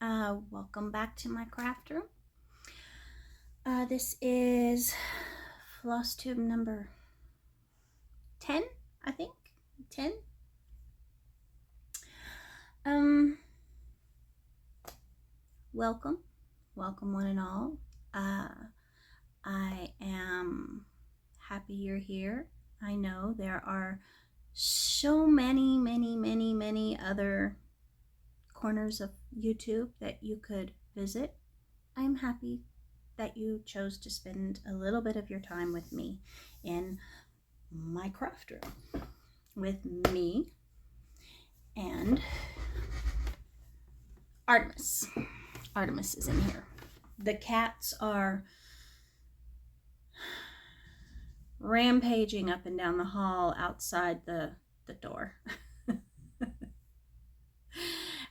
Welcome back to my craft room. This is Flosstube number 10, I think. 10. Welcome. Welcome one and all. I am happy you're here. I know there are so many other corners of YouTube that you could visit. I'm happy that you chose to spend a little bit of your time with me in my craft room, with me and Artemis. Artemis is in here. The cats are rampaging up and down the hall outside the door.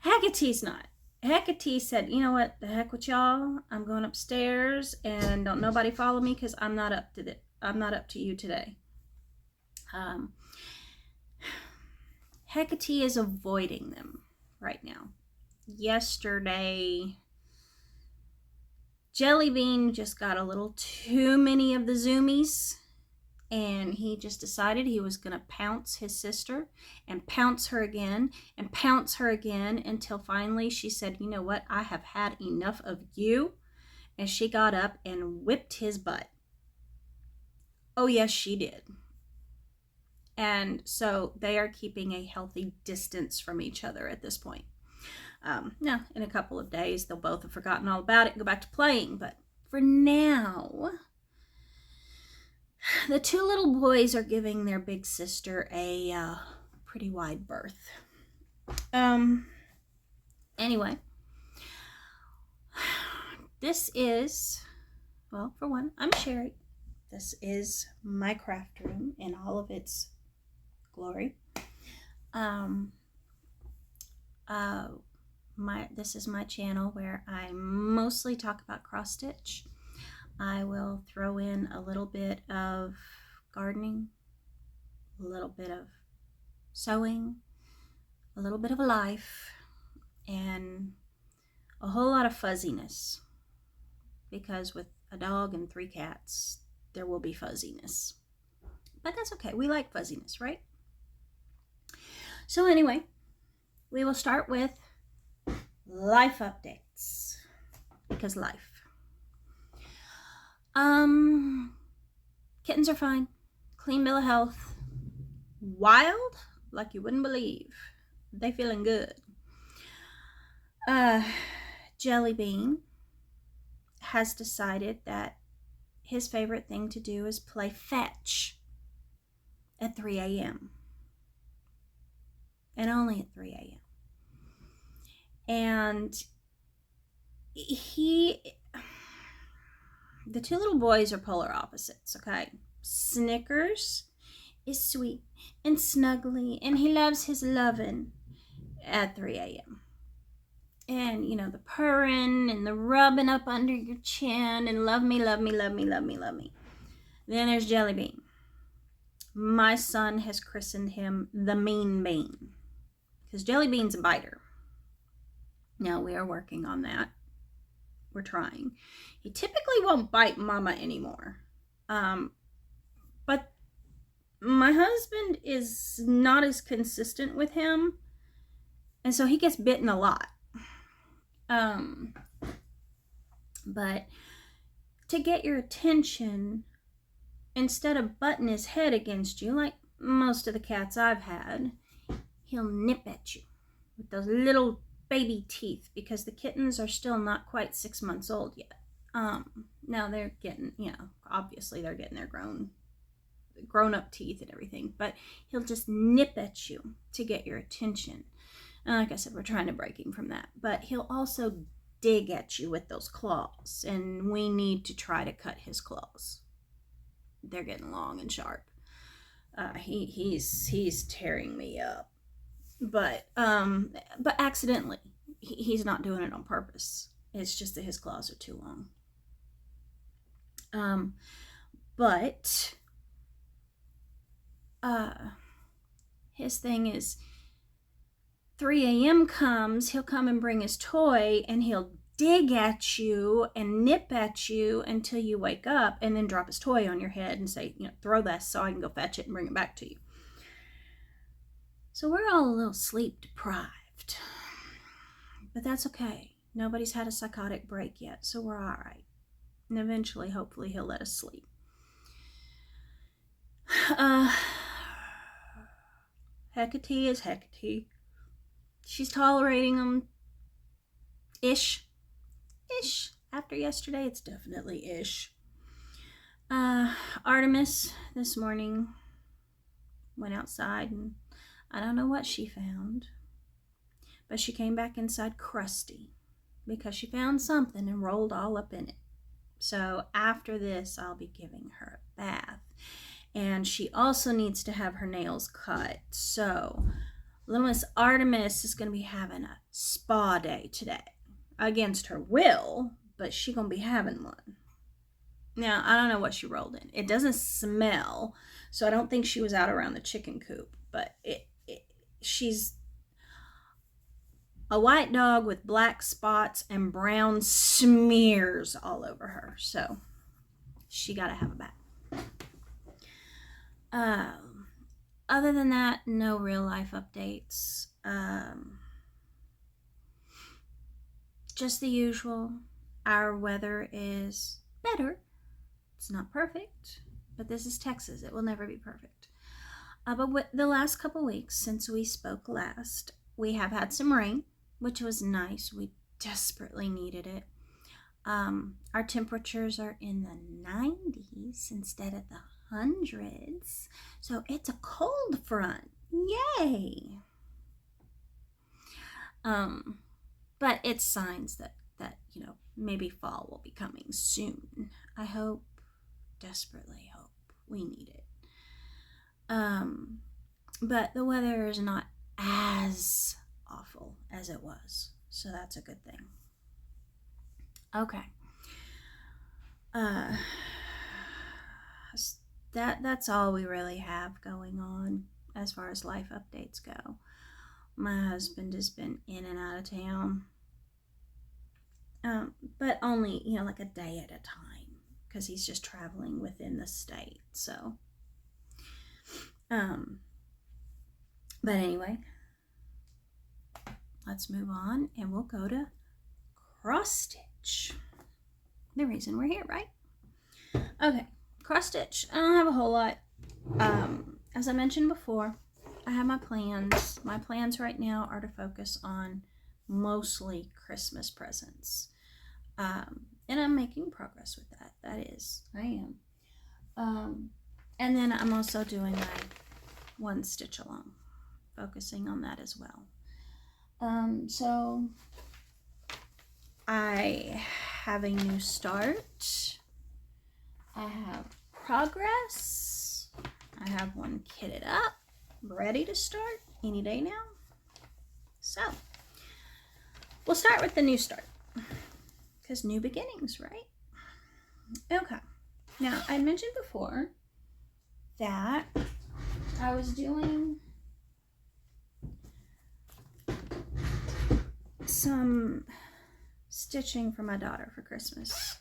Hecate's not. Hecate said, you know what, the heck with y'all, I'm going upstairs and don't nobody follow me because I'm not up to you today. Hecate is avoiding them right now. Yesterday, Jellybean just got a little too many of the zoomies, and he just decided he was going to pounce his sister and pounce her again and pounce her again until finally she said, you know what, I have had enough of you. And she got up and whipped his butt. Oh, yes, she did. And so they are keeping a healthy distance from each other at this point. Now, in a couple of days, they'll both have forgotten all about it and go back to playing. But for now, the two little boys are giving their big sister a pretty wide berth. Anyway, this is, well, for one, I'm Sherry. This is my craft room in all of its glory. This is my channel where I mostly talk about cross stitch. I will throw in a little bit of gardening, a little bit of sewing, a little bit of life, and a whole lot of fuzziness. Because with a dog and 3 cats, there will be fuzziness. But that's okay. We like fuzziness, right? So anyway, we will start with life updates. Because life. Kittens are fine. Clean bill of health. Wild, like you wouldn't believe. They feeling good. Jellybean has decided that his favorite thing to do is play fetch at 3 a.m. And only at 3 a.m. And the two little boys are polar opposites, okay? Snickers is sweet and snuggly, and he loves his lovin' at 3 a.m. And, you know, the purring and the rubbing up under your chin and love me. Then there's Jellybean. My son has christened him the Mean Bean because Jellybean's a biter. Now, we are working on that. We're trying. He typically won't bite Mama anymore. But my husband is not as consistent with him, and so he gets bitten a lot. But to get your attention, instead of butting his head against you like most of the cats I've had, he'll nip at you with those little baby teeth, because the kittens are still not quite 6 months old yet. Now they're getting, you know, obviously they're getting their grown up teeth and everything, but he'll just nip at you to get your attention. And like I said, we're trying to break him from that, but he'll also dig at you with those claws, and we need to try to cut his claws. They're getting long and sharp. He's tearing me up, but accidentally. He's not doing it on purpose. It's just that his claws are too long. But his thing is 3 a.m. comes, he'll come and bring his toy, and he'll dig at you and nip at you until you wake up, and then drop his toy on your head and say, throw this so I can go fetch it and bring it back to you. So we're all a little sleep deprived, but that's okay. Nobody's had a psychotic break yet, so we're all right. And eventually, hopefully, he'll let us sleep. Hecate is Hecate. She's tolerating them. Ish. After yesterday, it's definitely ish. Artemis this morning went outside, and I don't know what she found, but she came back inside crusty because she found something and rolled all up in it. So after this, I'll be giving her a bath. And she also needs to have her nails cut. So little Miss Artemis is going to be having a spa day today. Against her will, but she's going to be having one. Now, I don't know what she rolled in. It doesn't smell, so I don't think she was out around the chicken coop. But she's a white dog with black spots and brown smears all over her. So she got to have a bath. Other than that, no real life updates. Just the usual. Our weather is better. It's not perfect, but this is Texas. It will never be perfect. But with the last couple weeks since we spoke last, we have had some rain, which was nice. We desperately needed it. Our temperatures are in the 90s instead of the hundreds. So it's a cold front. Yay! But it's signs that maybe fall will be coming soon. I hope, desperately hope. We need it. But the weather is not as awful as it was, so that's a good thing. Okay. That's all we really have going on as far as life updates go. My husband has been in and out of town, but only like a day at a time because he's just traveling within the state. So, but anyway, let's move on and we'll go to cross stitch. The reason we're here, right? Okay, cross stitch. I don't have a whole lot. As I mentioned before, I have my plans. My plans right now are to focus on mostly Christmas presents. And I'm making progress with that. That is, I am. And then I'm also doing my one stitch along, focusing on that as well. So I have a new start. I have progress. I have one kitted up, ready to start any day now. So we'll start with the new start because new beginnings, right? Okay. Now I mentioned before that I was doing some stitching for my daughter for Christmas.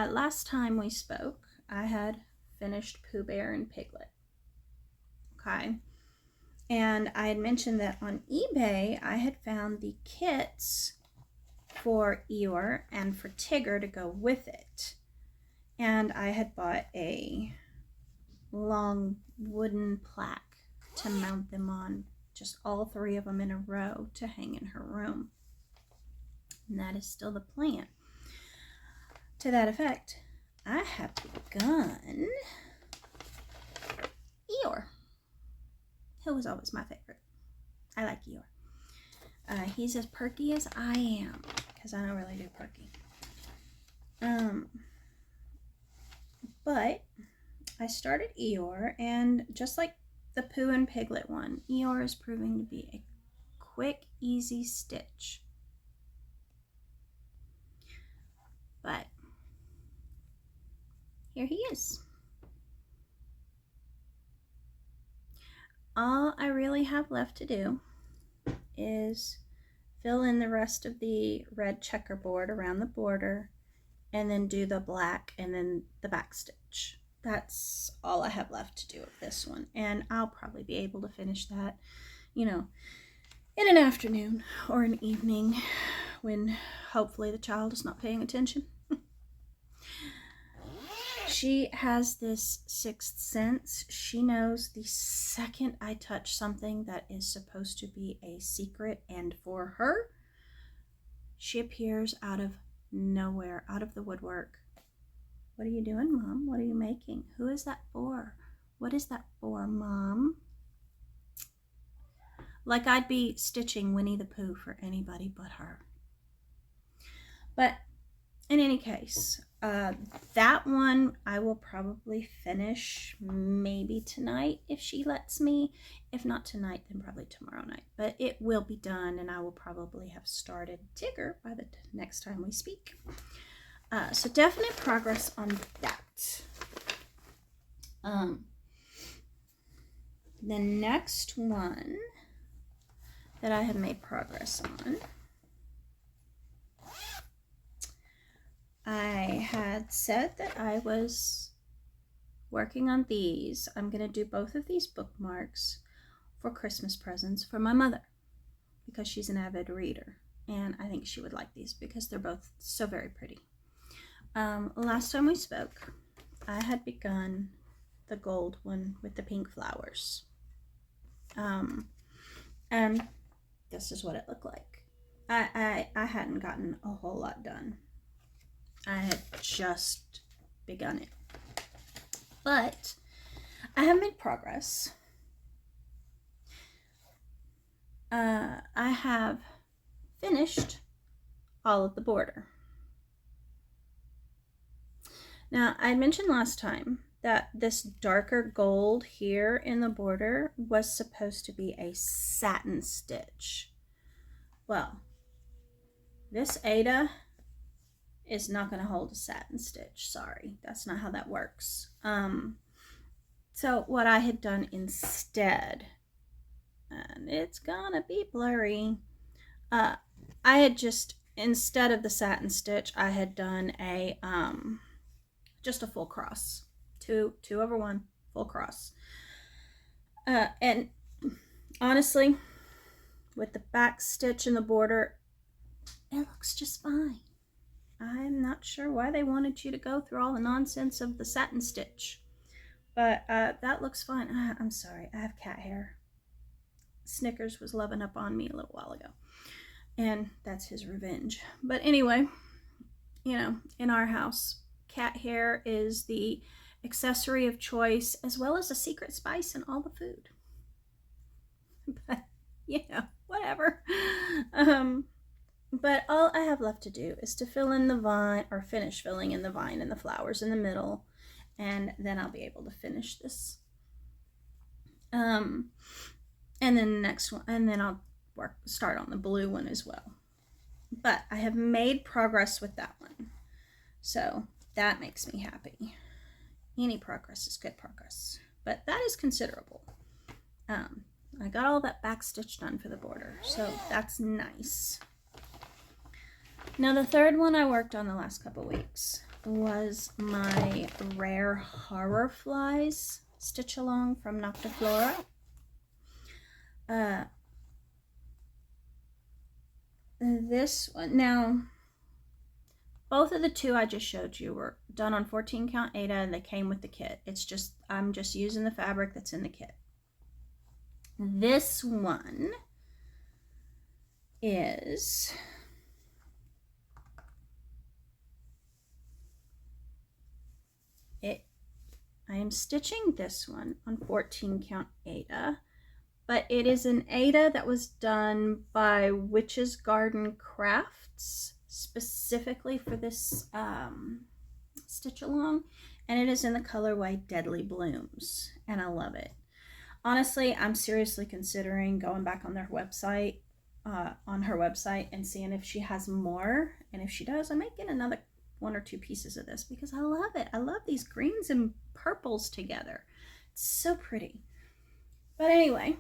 Last time we spoke, I had finished Pooh Bear and Piglet. Okay. And I had mentioned that on eBay, I had found the kits for Eeyore and for Tigger to go with it. And I had bought a long wooden plaque to mount them on, just all three of them in a row to hang in her room. And that is still the plan. To that effect, I have begun Eeyore, who was always my favorite. I like Eeyore. He's as perky as I am, because I don't really do perky. But I started Eeyore, and just like the Pooh and Piglet one, Eeyore is proving to be a quick, easy stitch. But here he is. all I really have left to do is fill in the rest of the red checkerboard around the border, and then do the black and then the back stitch. That's all I have left to do of this one, and I'll probably be able to finish that, you know, in an afternoon or an evening when hopefully the child is not paying attention. She has this sixth sense. She knows the second I touch something that is supposed to be a secret, and for her, she appears out of nowhere, out of the woodwork. What are you doing, Mom? What are you making? Who is that for? What is that for, Mom? Like I'd be stitching Winnie the Pooh for anybody but her. But in any case, that one I will probably finish maybe tonight if she lets me. If not tonight, then probably tomorrow night. But it will be done, and I will probably have started Tigger by the next time we speak. So definite progress on that. The next one that I have made progress on, I had said that I was working on these. I'm going to do both of these bookmarks for Christmas presents for my mother because she's an avid reader, and I think she would like these because they're both so very pretty. Last time we spoke, I had begun the gold one with the pink flowers. And this is what it looked like. I hadn't gotten a whole lot done. I had just begun it. But I have made progress. I have finished all of the border. Now, I mentioned last time that this darker gold here in the border was supposed to be a satin stitch. Well, this Ada is not going to hold a satin stitch. Sorry, that's not how that works. So what I had done instead, and it's gonna be blurry, I had just, instead of the satin stitch, I had done a just a full cross, 2 over 1 full cross, and honestly, with the back stitch in the border, it looks just fine. I'm not sure why they wanted you to go through all the nonsense of the satin stitch, but that looks fine. I'm sorry, I have cat hair. Snickers was loving up on me a little while ago, and that's his revenge. But anyway, you know, in our house, cat hair is the accessory of choice as well as a secret spice in all the food. But, you know, whatever. But all I have left to do is to fill in the vine, or finish filling in the vine and the flowers in the middle, and then I'll be able to finish this. And then the next one, and then I'll start on the blue one as well. But I have made progress with that one, so that makes me happy. Any progress is good progress, but that is considerable. I got all that back stitch done for the border, so that's nice. Now the third one I worked on the last couple weeks was my Rare Horrorflies stitch along from Noctiflora. This one, now both of the two I just showed you were done on 14 count Ada, and they came with the kit. It's just, I'm just using the fabric that's in the kit. This one is I am stitching this one on 14 count Ada, but it is an Ada that was done by Witch's Garden Crafts specifically for this stitch along, and it is in the colorway Deadly Blooms, and I love it. Honestly, I'm seriously considering going back on their website, on her website, and seeing if she has more, and if she does, I might get another 1 or 2 pieces of this because I love it. I love these greens and purples together. It's so pretty. But anyway,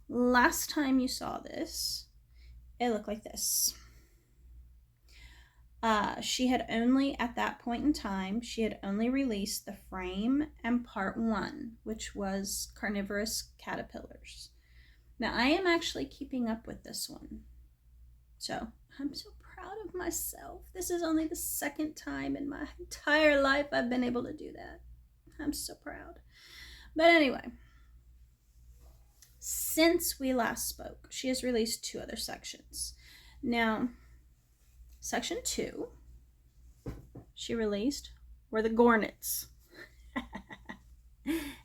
last time you saw this, it looked like this. She had only, at that point in time, she had only released the frame and part 1, which was carnivorous caterpillars. Now, I am actually keeping up with this one. So, I'm so proud of myself. This is only the second time in my entire life I've been able to do that. I'm so proud. But anyway, since we last spoke, she has released 2 other sections. Now, section 2 she released were the gornets.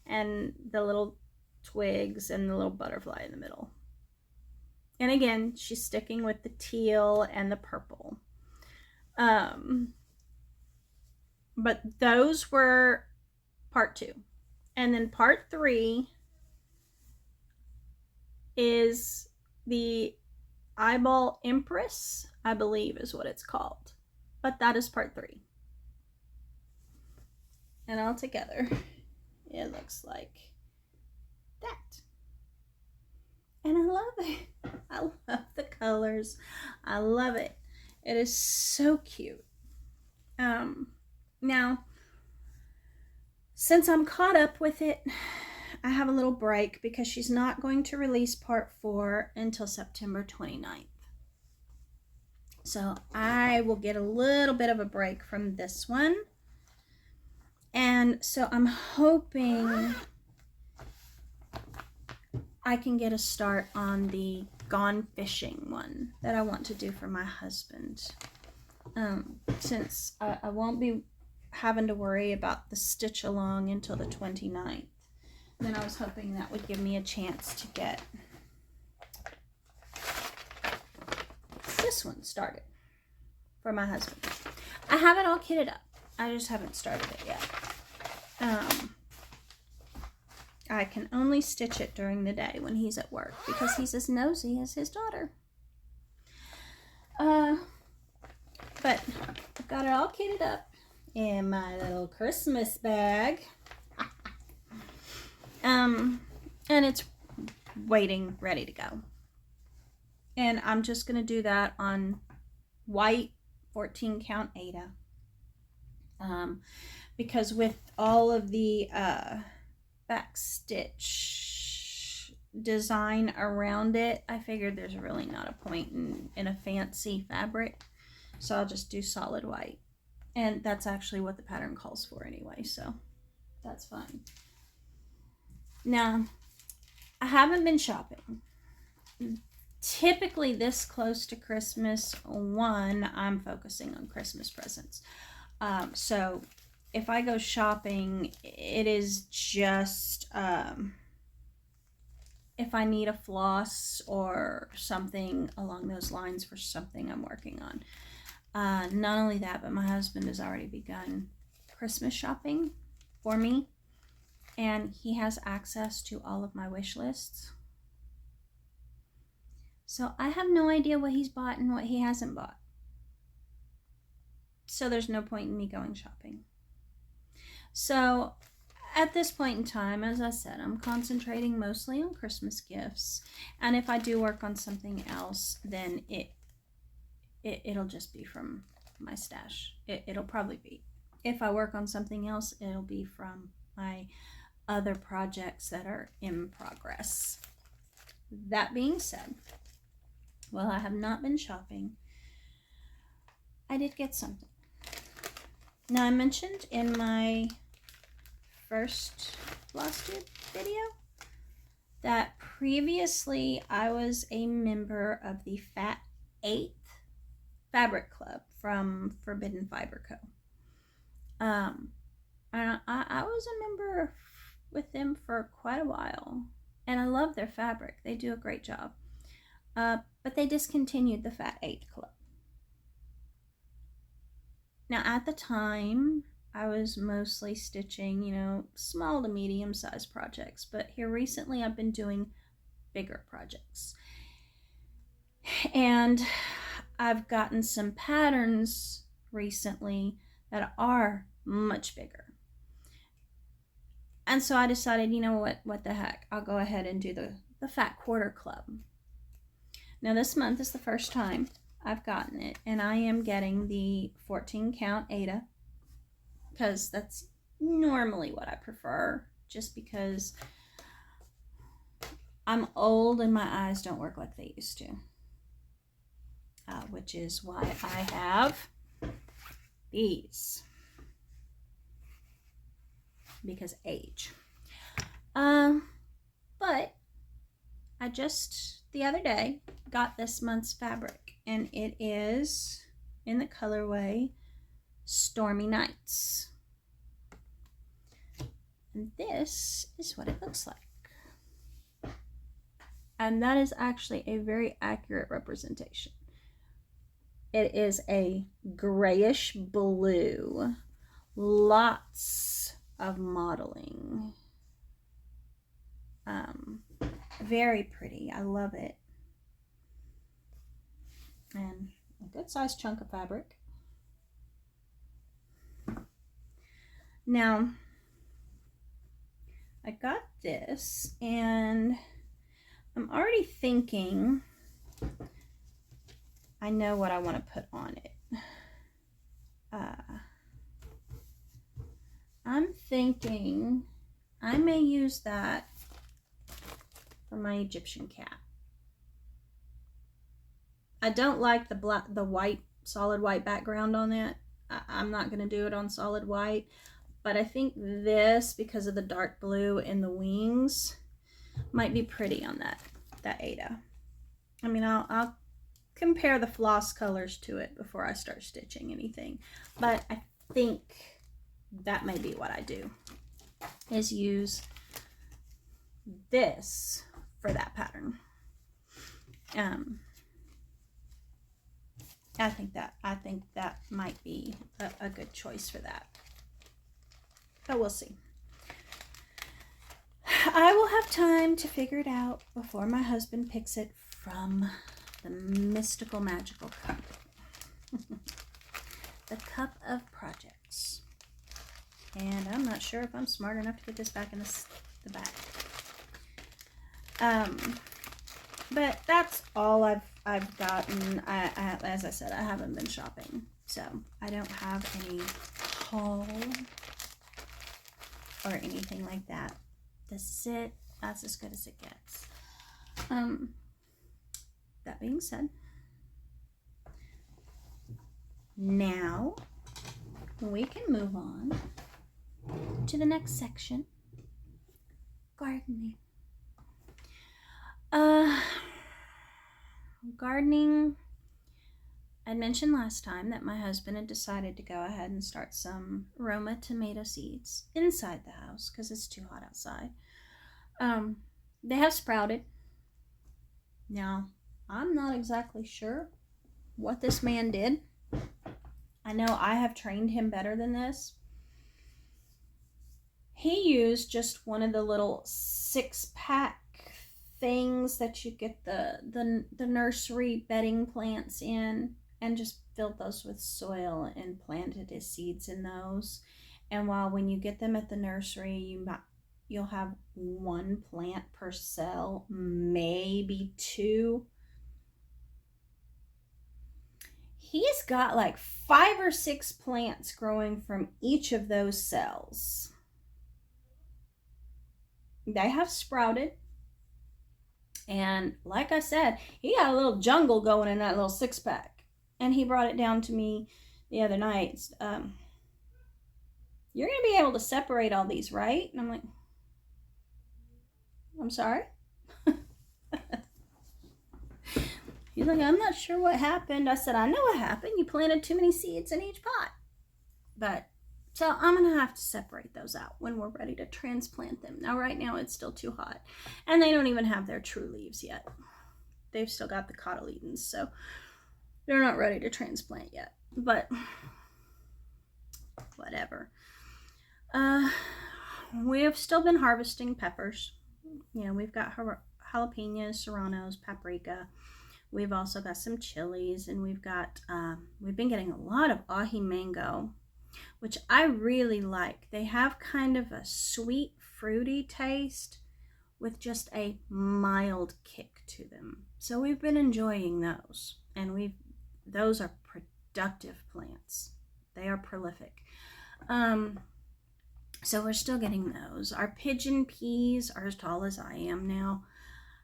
And the little twigs and the little butterfly in the middle. And again, she's sticking with the teal and the purple. But those were part 2. And then part 3 is the eyeball empress, I believe is what it's called. But that is part 3. And all together, it looks like that. And I love it. I love the colors. I love it. It is so cute. Now, since I'm caught up with it, I have a little break because she's not going to release part 4 until September 29th. So I will get a little bit of a break from this one. And so I'm hoping I can get a start on the gone fishing one that I want to do for my husband. Since I won't be having to worry about the stitch along until the 29th. Then I was hoping that would give me a chance to get this one started for my husband. I have it all kitted up. I just haven't started it yet. I can only stitch it during the day when he's at work because he's as nosy as his daughter. But I've got it all kitted up in my little Christmas bag. And it's waiting, ready to go. And I'm just going to do that on white 14 count Aida. Because with all of the back stitch design around it, I figured there's really not a point in a fancy fabric. So I'll just do solid white. And that's actually what the pattern calls for anyway, so that's fine. Now, I haven't been shopping. Typically this close to Christmas, I'm focusing on Christmas presents. So if I go shopping, it is just if I need a floss or something along those lines for something I'm working on. Not only that, but my husband has already begun Christmas shopping for me, and he has access to all of my wish lists. So I have no idea what he's bought and what he hasn't bought. So there's no point in me going shopping. So at this point in time, as I said, I'm concentrating mostly on Christmas gifts. And if I do work on something else, then it'll just be from my stash. It'll probably be. If I work on something else, it'll be from my other projects that are in progress. That being said, while I have not been shopping, I did get something. Now, I mentioned in my first Flosstube video that previously I was a member of the Fat 8th Fabric Club from Forbidden Fiber Co. And I was a member with them for quite a while, and I love their fabric. They do a great job. But they discontinued the Fat 8 Club. Now, at the time, I was mostly stitching, small to medium-sized projects. But here recently, I've been doing bigger projects. And I've gotten some patterns recently that are much bigger. And so I decided, you know what the heck, I'll go ahead and do the Fat Quarter Club. Now this month is the first time I've gotten it, and I am getting the 14 count Ada, because that's normally what I prefer, just because I'm old and my eyes don't work like they used to. Which is why I have these, because age. But I just the other day got this month's fabric, and it is in the colorway Stormy Nights, and this is what it looks like, and that is actually a very accurate representation. It is a grayish blue, lots of modeling. Very pretty. I love it. And a good sized chunk of fabric. Now, I got this, and I'm already thinking I know what I want to put on it. I'm thinking I may use that for my Egyptian cat. I don't like the white, solid white background on that. I'm not going to do it on solid white, but I think this, because of the dark blue in the wings, might be pretty on that Ada. I mean, I'll compare the floss colors to it before I start stitching anything, but I think that may be what I do, is use this for that pattern. I think that might be a good choice for that, but we'll see. I will have time to figure it out before my husband picks it from the mystical, magical cup. The cup of projects. And I'm not sure if I'm smart enough to get this back in the back. But that's all I've gotten. As I said, I haven't been shopping, so I don't have any haul or anything like that. This is it. That's as good as it gets. That being said, now we can move on to the next section, gardening. Gardening, I mentioned last time that my husband had decided to go ahead and start some Roma tomato seeds inside the house because it's too hot outside. They have sprouted. Now, I'm not exactly sure what this man did. I know I have trained him better than this. He used just one of the little 6-pack things that you get the nursery bedding plants in, and just filled those with soil and planted his seeds in those. And when you get them at the nursery, you'll have 1 plant per cell, maybe 2. He's got like 5 or 6 plants growing from each of those cells. They have sprouted. And like I said, he got a little jungle going in that little 6-pack. And he brought it down to me the other night. You're going to be able to separate all these, right? And I'm like, I'm sorry? He's like, I'm not sure what happened. I said, I know what happened. You planted too many seeds in each pot. So I'm going to have to separate those out when we're ready to transplant them. Now, right now, it's still too hot. And they don't even have their true leaves yet. They've still got the cotyledons, so they're not ready to transplant yet. But whatever. We have still been harvesting peppers. You know, we've got jalapenos, serranos, paprika. We've also got some chilies, and we've been getting a lot of ají mango, which I really like. They have kind of a sweet fruity taste with just a mild kick to them. So we've been enjoying those, and those are productive plants. They are prolific. So we're still getting those. Our pigeon peas are as tall as I am now.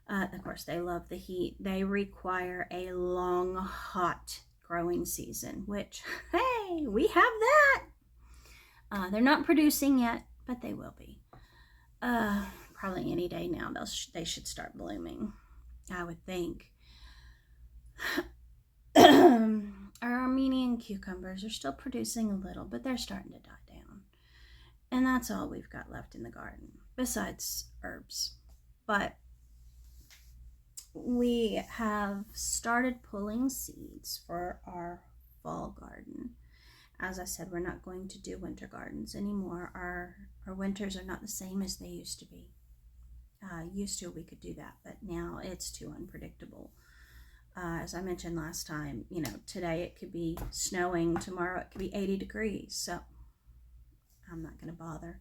Of course, they love the heat. They require a long, hot growing season, which, hey, we have that. They're not producing yet, but they will be. Probably any day now they should start blooming, I would think. Our Armenian cucumbers are still producing a little, but they're starting to die down. And that's all we've got left in the garden, besides herbs. But we have started pulling seeds for our fall garden. As I said, we're not going to do winter gardens anymore. Our winters are not the same as they used to be. Used to, we could do that, but now it's too unpredictable. As I mentioned last time, today it could be snowing, tomorrow it could be 80 degrees, so I'm not going to bother.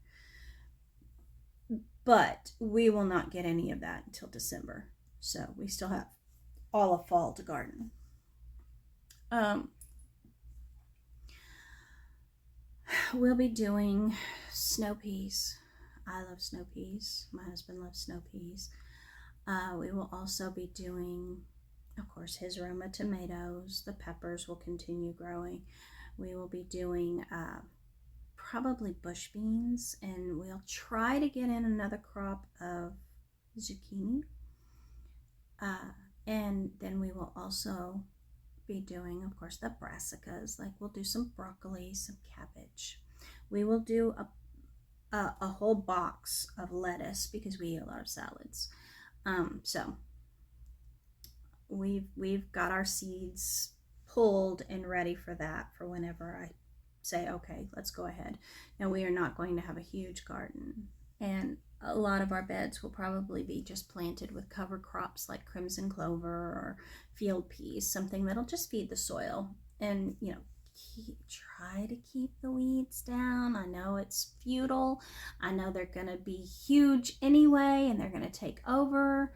But we will not get any of that until December, so we still have all of fall to garden. We'll be doing snow peas. I love snow peas. My husband loves snow peas. We will also be doing, of course, his Roma tomatoes. The peppers will continue growing. We will be doing probably bush beans, and we'll try to get in another crop of zucchini. And then we will also be doing, of course, the brassicas. Like, we'll do some broccoli, some cabbage. We will do a whole box of lettuce because we eat a lot of salads. So we've got our seeds pulled and ready for that, for whenever I say, okay, let's go ahead. Now, we are not going to have a huge garden, and a lot of our beds will probably be just planted with cover crops like crimson clover or field peas, something that'll just feed the soil and, try to keep the weeds down. I know it's futile. I know they're going to be huge anyway, and they're going to take over.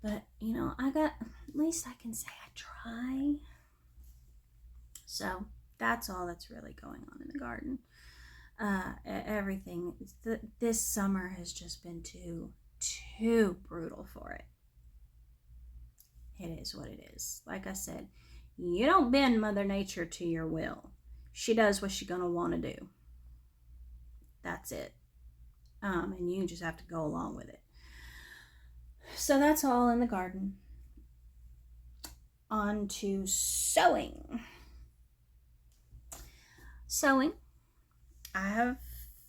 But, at least I can say I try. So that's all that's really going on in the garden. Everything, this summer has just been too brutal for it. It is what it is. Like I said, you don't bend Mother Nature to your will. She does what she's gonna want to do. That's it. And you just have to go along with it. So that's all in the garden. On to sewing. Sewing. I have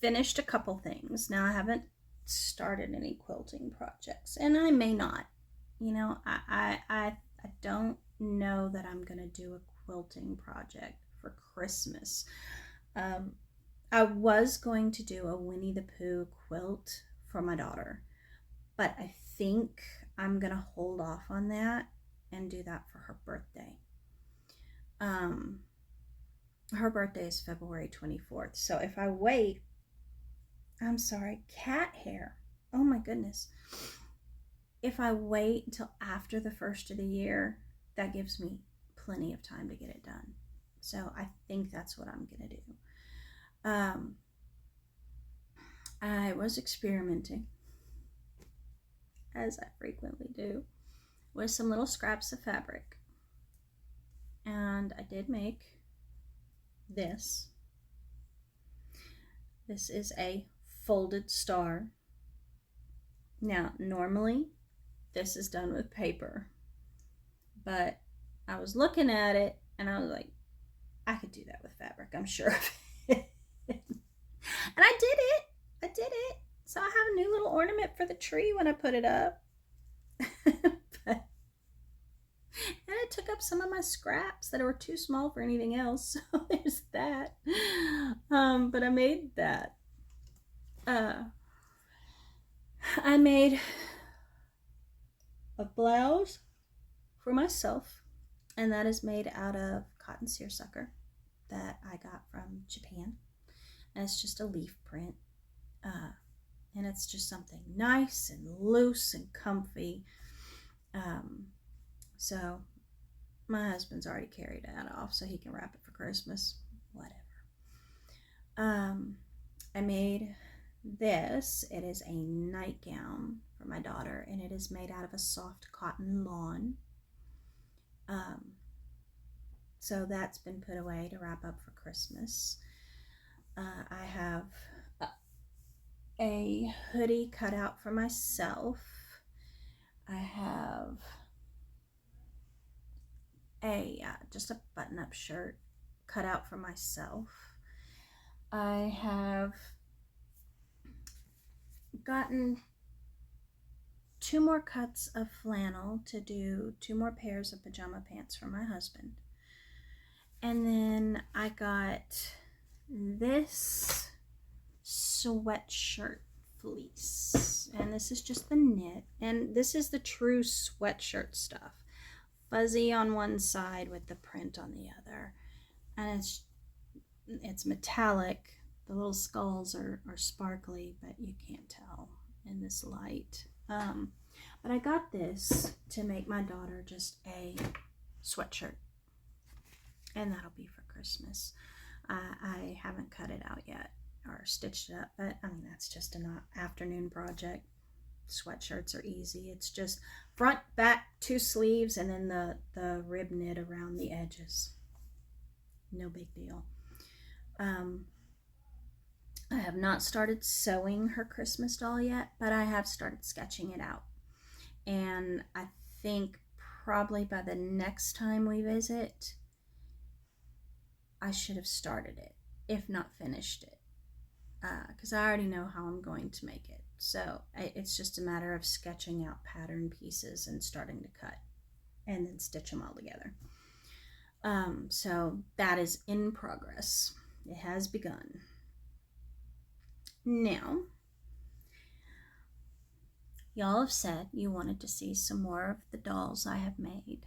finished a couple things. Now, I haven't started any quilting projects, and I may not. I don't know that I'm going to do a quilting project for Christmas. I was going to do a Winnie the Pooh quilt for my daughter, but I think I'm going to hold off on that and do that for her birthday. Her birthday is February 24th. So if I wait, cat hair. Oh my goodness. If I wait until after the first of the year, that gives me plenty of time to get it done. So I think that's what I'm going to do. I was experimenting, as I frequently do, with some little scraps of fabric. And I did make this. This is a folded star. Now, normally this is done with paper, but I was looking at it and I was like, I could do that with fabric, I'm sure of it. And I did it. So I have a new little ornament for the tree when I put it up. And it took up some of my scraps that were too small for anything else. So there's that. But I made that. I made a blouse for myself, and that is made out of cotton seersucker that I got from Japan. And it's just a leaf print. and it's just something nice and loose and comfy. So my husband's already carried that off so he can wrap it for Christmas. Whatever. I made this. It is a nightgown for my daughter, and it is made out of a soft cotton lawn. So that's been put away to wrap up for Christmas. I have a hoodie cut out for myself. I have just a button-up shirt cut out for myself. I have gotten 2 more cuts of flannel to do 2 more pairs of pajama pants for my husband. And then I got this sweatshirt fleece. And this is just the knit. And this is the true sweatshirt stuff. Fuzzy on one side with the print on the other. And it's metallic. The little skulls are sparkly, but you can't tell in this light. But I got this to make my daughter just a sweatshirt. And that'll be for Christmas. I haven't cut it out yet or stitched it up, but I mean, that's just an afternoon project. Sweatshirts are easy. It's just front, back, 2 sleeves, and then the rib knit around the edges. No big deal. I have not started sewing her Christmas doll yet, but I have started sketching it out. And I think probably by the next time we visit, I should have started it, if not finished it, because I already know how I'm going to make it. So it's just a matter of sketching out pattern pieces and starting to cut and then stitch them all together. So that is in progress. It has begun. Now, y'all have said you wanted to see some more of the dolls I have made.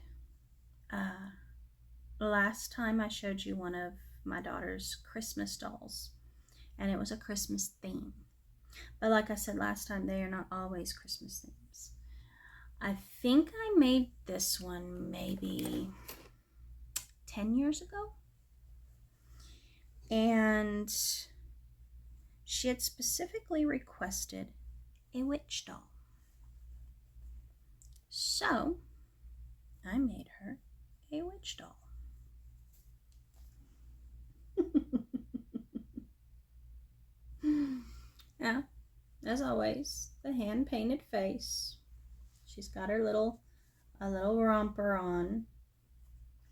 Last time I showed you one of my daughter's Christmas dolls, and it was a Christmas theme. But like I said last time, they are not always Christmas themes. I think I made this one maybe 10 years ago. And she had specifically requested a witch doll. So I made her a witch doll. Yeah, as always, the hand-painted face. She's got her a little romper on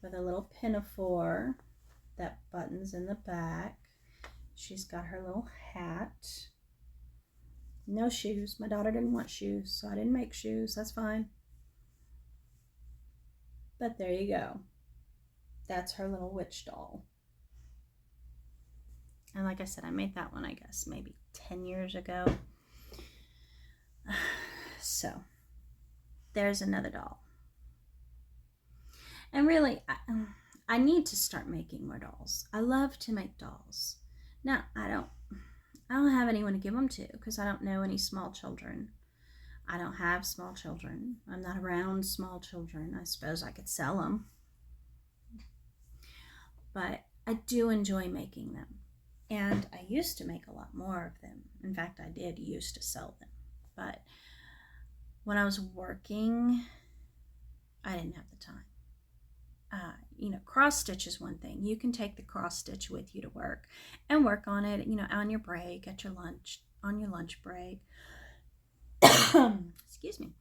with a little pinafore that buttons in the back. She's got her little hat. No shoes. My daughter didn't want shoes, so I didn't make shoes. That's fine. But there you go. That's her little witch doll. And like I said, I made that one, I guess, maybe 10 years ago. So, there's another doll. And really, I need to start making more dolls. I love to make dolls. Now, I don't have anyone to give them to because I don't know any small children. I don't have small children. I'm not around small children. I suppose I could sell them. But I do enjoy making them. And I used to make a lot more of them. In fact, I did used to sell them. But when I was working, I didn't have the time. Cross stitch is one thing. You can take the cross stitch with you to work and work on it, on your break, at your lunch, on your lunch break. Excuse me.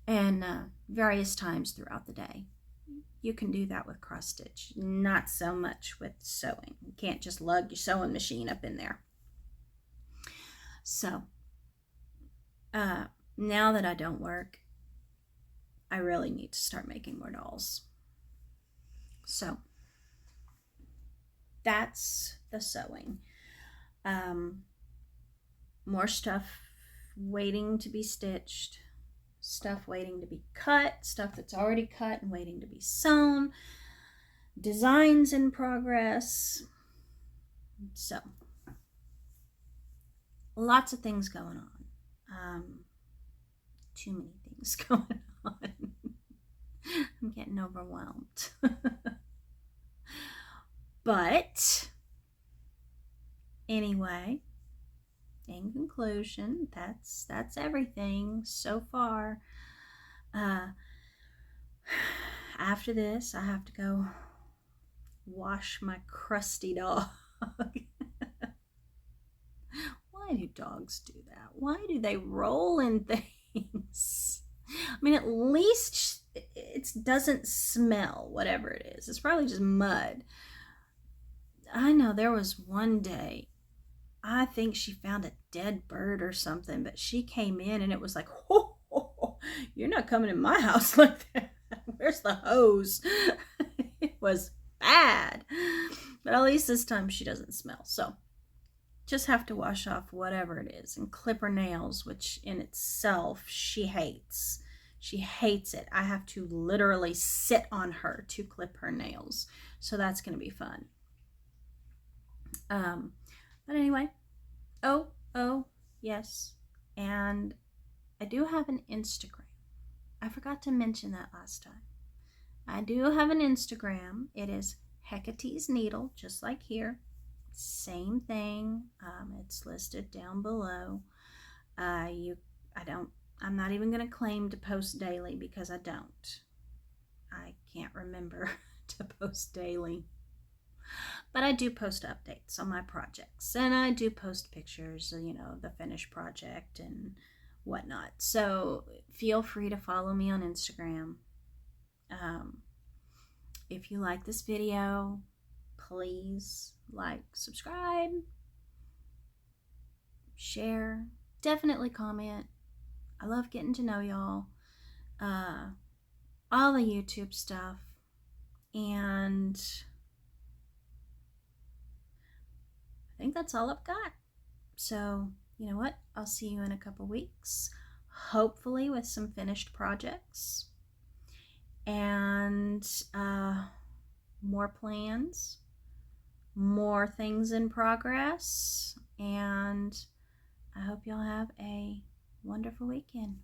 And various times throughout the day. You can do that with cross stitch. Not so much with sewing. You can't just lug your sewing machine up in there. So, now that I don't work, I really need to start making more dolls. So, that's the sewing. More stuff waiting to be stitched. Stuff waiting to be cut, stuff that's already cut and waiting to be sewn, designs in progress. So, lots of things going on. Too many things going on. I'm getting overwhelmed. But anyway, in conclusion, that's everything so far. After this, I have to go wash my crusty dog. Why do dogs do that? Why do they roll in things? I mean, at least it doesn't smell, whatever it is. It's probably just mud. I know there was one day, I think she found a dead bird or something, but she came in and it was like, oh, you're not coming in my house like that. Where's the hose? It was bad. But at least this time she doesn't smell. So just have to wash off whatever it is and clip her nails, which in itself she hates. She hates it. I have to literally sit on her to clip her nails. So that's going to be fun. But anyway, oh, yes. And I do have an Instagram. I forgot to mention that last time. I do have an Instagram. It is Hecate's Needle, just like here. Same thing. It's listed down below. I'm not even going to claim to post daily because I don't. I can't remember to post daily. But I do post updates on my projects, and I do post pictures, the finished project and whatnot. So feel free to follow me on Instagram. If you like this video, please like, subscribe, share, definitely comment. I love getting to know y'all. All the YouTube stuff. And I think that's all I've got. So, you know what? I'll see you in a couple weeks. Hopefully with some finished projects. And more plans. More things in progress. And I hope y'all have a wonderful weekend.